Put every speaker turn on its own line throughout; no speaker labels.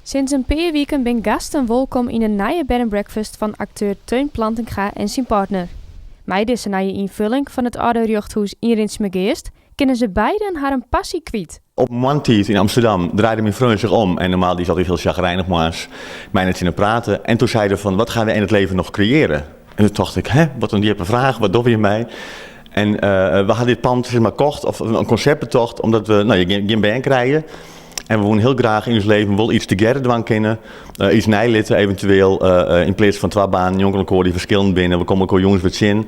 Sinds een paar weken ben gasten welkom in een nieuwe bed and breakfast van acteur Teun Plantinga en zijn partner. Met deze nieuwe invulling van het oude jachthuis in Rinsmegeest kunnen ze beiden haar een passie kwijt.
Op een moment in Amsterdam draaide mijn vriend zich om en normaal die zat heel chagrijnig maar mij net zien praten. En toen zei hij van, wat gaan we in het leven nog creëren? En toen dacht ik, wat een diepe vraag, wat doe je mij? En we hadden dit pand zeg maar kocht, of een concept betocht, omdat we geen band krijgen. En we willen heel graag in ons leven wel iets together doen kennen. Iets nijlitten eventueel, in plaats van 2 banen, jongen die verschillend binnen. We komen ook jongens wat zin.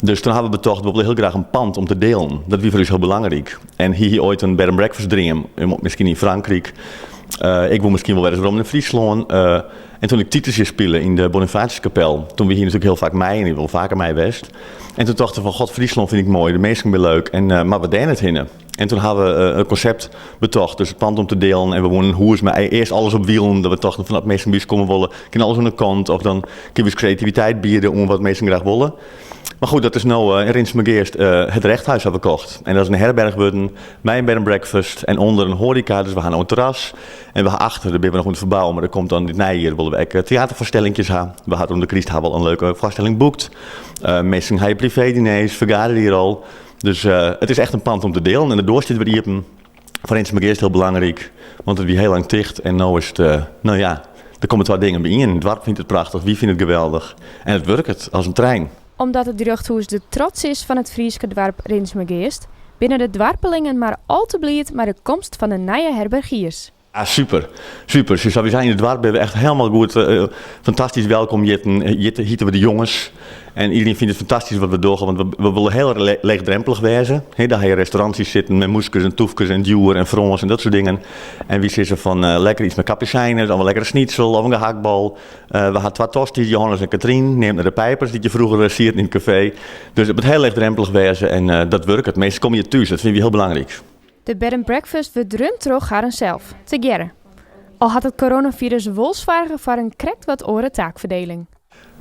Dus toen hebben we betocht, we willen heel graag een pand om te delen. Dat was voor ons heel belangrijk. En hier ooit een bed and breakfast dringen, misschien in Frankrijk. Ik wil misschien wel weer eens rond in Friesland. En toen ik Titus spelen in de Bonifatiuskapel, toen we hier natuurlijk heel vaak mei en ik wil vaker mei West. En toen dachten we van, god, Friesland vind ik mooi, de mensen zijn leuk. En, maar we deden het hinnen. En toen hadden we een concept betocht, dus het pand om te delen. En we woonden hoe maar eerst alles op wielen, dat we dachten van dat mensen bij ons komen willen, kunnen alles aan de kant. Of dan kunnen we creativiteit bieden om wat mensen graag willen. Maar goed, dat is nou in Rinsmegeest het rechthuis hebben we gekocht. En dat is een herberg worden, mijn bed and breakfast en onder een horeca. Dus we gaan naar een terras. En we gaan achter, daar ben we nog moeten verbouwen, maar er komt dan dit hier willen we ook theatervoorstellingjes hebben. We hadden om de Christ wel een leuke voorstelling boekt. Mensen hebben privé-diners, vergaderen hier al. Dus het is echt een pand om te delen. En de doorstit weer hier voor Rinsmegeest heel belangrijk. Want het weer heel lang dicht en nu is het, er komen 2 dingen bij in. Het dorp vindt het prachtig, wie vindt het geweldig. En het werkt als een trein.
Omdat het jachthuis de trots is van het Frieske dorp Rinsmegeest, binnen de dwarpelingen maar al te blij met de komst van een nieuwe herbergiers.
Ja, super. Super. Dus we zijn in het dorp, ben we echt helemaal goed, fantastisch welkom. Hieten we de jongens. En iedereen vindt het fantastisch wat we doen, want we willen heel leegdrempelig wezen. Daar je restaurantjes zitten met moeskes en toefkes en duwer en frons en dat soort dingen. En wie zitten van lekker iets met kapuzijnen, of een lekkere schnitzel of een gehaktbal. We hadden 2 tosties, Johannes en Katrien, neemt naar de pijpers die je vroeger siert in het café. Dus het moet heel leegdrempelig wezen en dat werkt. Het meeste kom je thuis, dat vinden we heel belangrijk.
De bed and breakfast wordt ruim terug aan zelf, together. Al had het coronavirus wel zwaar voor een krekt wat oren taakverdeling.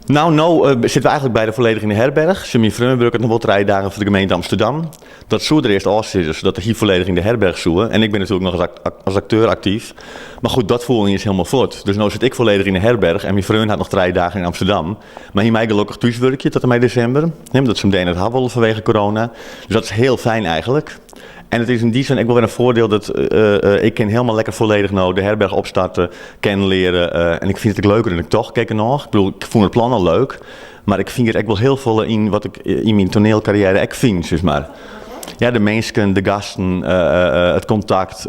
Nou zitten we eigenlijk bij de volledig in de herberg. Mijn vriend werkt nog wel 3 dagen voor de gemeente Amsterdam. Dat zou er eerst als is, dat er hier volledig in de herberg zoeken. En ik ben natuurlijk nog als acteur actief. Maar goed, dat voeling is helemaal voort. Dus nu zit ik volledig in de herberg en mijn vriend had nog 3 dagen in Amsterdam. Maar hier mij gelukkig thuiswerkje tot en met december. Dat ze meteen het hebben vanwege corona. Dus dat is heel fijn eigenlijk. En het is in die zin ook wel weer een voordeel dat ik kan helemaal lekker volledig nou de herberg opstarten, kennen leren. En ik vind het ook leuker dan ik toch kijk nog. Ik bedoel, ik vond het plan al leuk. Maar ik vind er ook wel heel veel in wat ik in mijn toneelcarrière ook vind, zeg maar. Ja, de mensen, de gasten, het contact.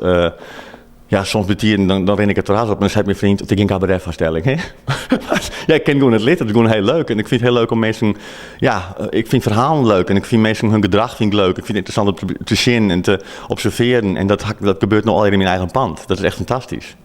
Ja, soms dan ren ik het terras op en dan zei mijn vriend, het is geen cabaretvoorstelling. Ja, ik ken gewoon het lid, het is gewoon heel leuk. En ik vind het heel leuk om mensen, ik vind verhalen leuk. En ik vind mensen hun gedrag vind ik leuk. Ik vind het interessant om te zien en te observeren. En dat gebeurt nou al in mijn eigen pand. Dat is echt fantastisch.